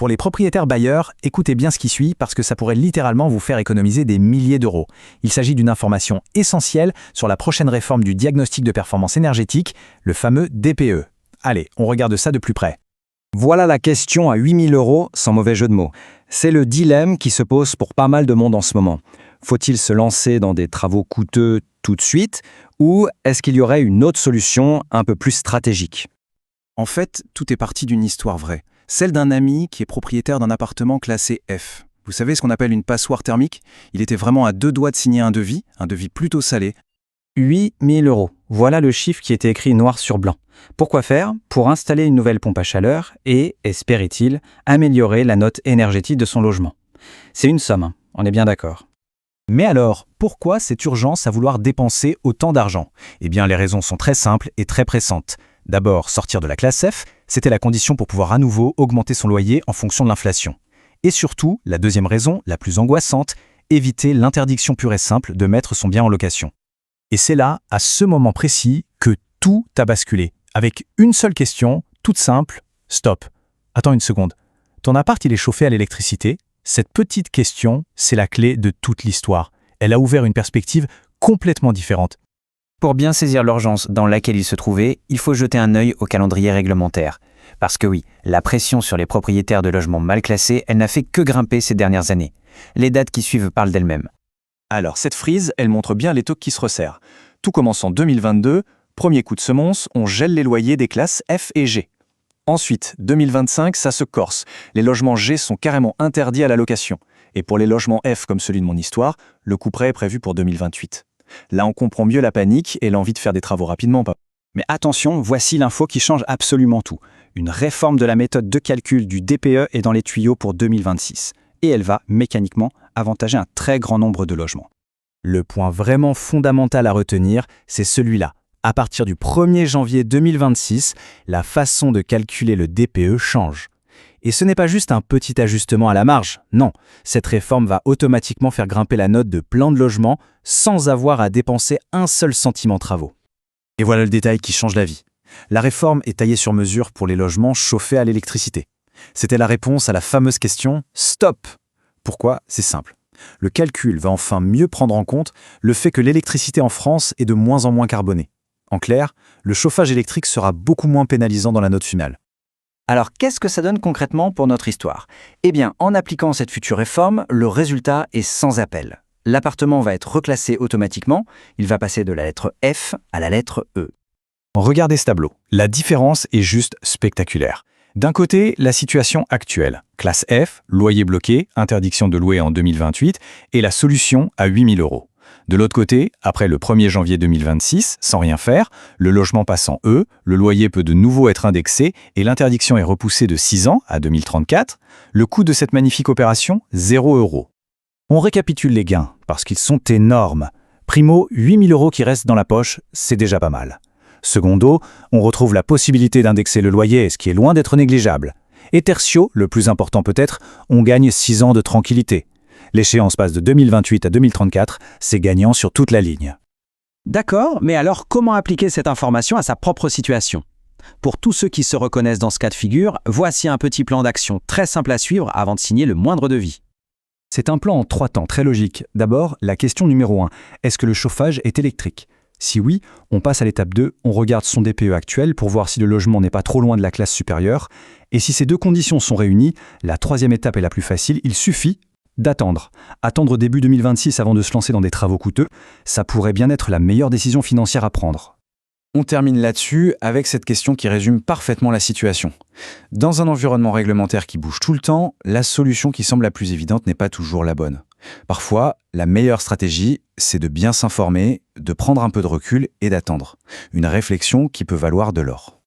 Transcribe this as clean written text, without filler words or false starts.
Pour les propriétaires bailleurs, écoutez bien ce qui suit parce que ça pourrait littéralement vous faire économiser des milliers d'euros. Il s'agit d'une information essentielle sur la prochaine réforme du diagnostic de performance énergétique, le fameux DPE. Allez, on regarde ça de plus près. Voilà la question à 8 000 euros, sans mauvais jeu de mots. C'est le dilemme qui se pose pour pas mal de monde en ce moment. Faut-il se lancer dans des travaux coûteux tout de suite ou est-ce qu'il y aurait une autre solution un peu plus stratégique? En fait, tout est parti d'une histoire vraie. Celle d'un ami qui est propriétaire d'un appartement classé F. Vous savez ce qu'on appelle une passoire thermique? Il était vraiment à 2 doigts de signer un devis plutôt salé. 8 000 euros. Voilà le chiffre qui était écrit noir sur blanc. Pourquoi faire? Pour installer une nouvelle pompe à chaleur et, espérait-il, améliorer la note énergétique de son logement. C'est une somme, hein, on est bien d'accord. Mais alors, pourquoi cette urgence à vouloir dépenser autant d'argent? Eh bien, les raisons sont très simples et très pressantes. D'abord, sortir de la classe F, c'était la condition pour pouvoir à nouveau augmenter son loyer en fonction de l'inflation. Et surtout, la deuxième raison, la plus angoissante, éviter l'interdiction pure et simple de mettre son bien en location. Et c'est là, à ce moment précis, que tout a basculé. Avec une seule question, toute simple, stop. Attends une seconde. Ton appart, il est chauffé à l'électricité? Cette petite question, c'est la clé de toute l'histoire. Elle a ouvert une perspective complètement différente. Pour bien saisir l'urgence dans laquelle il se trouvait, il faut jeter un œil au calendrier réglementaire. Parce que oui, la pression sur les propriétaires de logements mal classés, elle n'a fait que grimper ces dernières années. Les dates qui suivent parlent d'elles-mêmes. Alors, cette frise, elle montre bien les taux qui se resserrent. Tout commence en 2022, premier coup de semonce, on gèle les loyers des classes F et G. Ensuite, 2025, ça se corse. Les logements G sont carrément interdits à la location. Et pour les logements F, comme celui de mon histoire, le couperet est prévu pour 2028. Là, on comprend mieux la panique et l'envie de faire des travaux rapidement. Mais attention, voici l'info qui change absolument tout. Une réforme de la méthode de calcul du DPE est dans les tuyaux pour 2026. Et elle va, mécaniquement, avantager un très grand nombre de logements. Le point vraiment fondamental à retenir, c'est celui-là. À partir du 1er janvier 2026, la façon de calculer le DPE change. Et ce n'est pas juste un petit ajustement à la marge, non. Cette réforme va automatiquement faire grimper la note de plein de logements sans avoir à dépenser un seul centime en travaux. Et voilà le détail qui change la vie. La réforme est taillée sur mesure pour les logements chauffés à l'électricité. C'était la réponse à la fameuse question « Stop !» Pourquoi? C'est simple. Le calcul va enfin mieux prendre en compte le fait que l'électricité en France est de moins en moins carbonée. En clair, le chauffage électrique sera beaucoup moins pénalisant dans la note finale. Alors, qu'est-ce que ça donne concrètement pour notre histoire? Eh bien, en appliquant cette future réforme, le résultat est sans appel. L'appartement va être reclassé automatiquement, il va passer de la lettre F à la lettre E. Regardez ce tableau. La différence est juste spectaculaire. D'un côté, la situation actuelle. Classe F, loyer bloqué, interdiction de louer en 2028 et la solution à 8 000 euros. De l'autre côté, après le 1er janvier 2026, sans rien faire, le logement passe en E, le loyer peut de nouveau être indexé et l'interdiction est repoussée de 6 ans à 2034. Le coût de cette magnifique opération, 0 euros. On récapitule les gains, parce qu'ils sont énormes. Primo, 8 000 euros qui restent dans la poche, c'est déjà pas mal. Secondo, on retrouve la possibilité d'indexer le loyer, ce qui est loin d'être négligeable. Et tertio, le plus important peut-être, on gagne 6 ans de tranquillité. L'échéance passe de 2028 à 2034, c'est gagnant sur toute la ligne. D'accord, mais alors comment appliquer cette information à sa propre situation? Pour tous ceux qui se reconnaissent dans ce cas de figure, voici un petit plan d'action très simple à suivre avant de signer le moindre devis. C'est un plan en 3 temps très logique. D'abord, la question numéro 1, est-ce que le chauffage est électrique? Si oui, on passe à l'étape 2, on regarde son DPE actuel pour voir si le logement n'est pas trop loin de la classe supérieure. Et si ces deux conditions sont réunies, la troisième étape est la plus facile, il suffit d'attendre. Attendre début 2026 avant de se lancer dans des travaux coûteux, ça pourrait bien être la meilleure décision financière à prendre. On termine là-dessus avec cette question qui résume parfaitement la situation. Dans un environnement réglementaire qui bouge tout le temps, la solution qui semble la plus évidente n'est pas toujours la bonne. Parfois, la meilleure stratégie, c'est de bien s'informer, de prendre un peu de recul et d'attendre. Une réflexion qui peut valoir de l'or.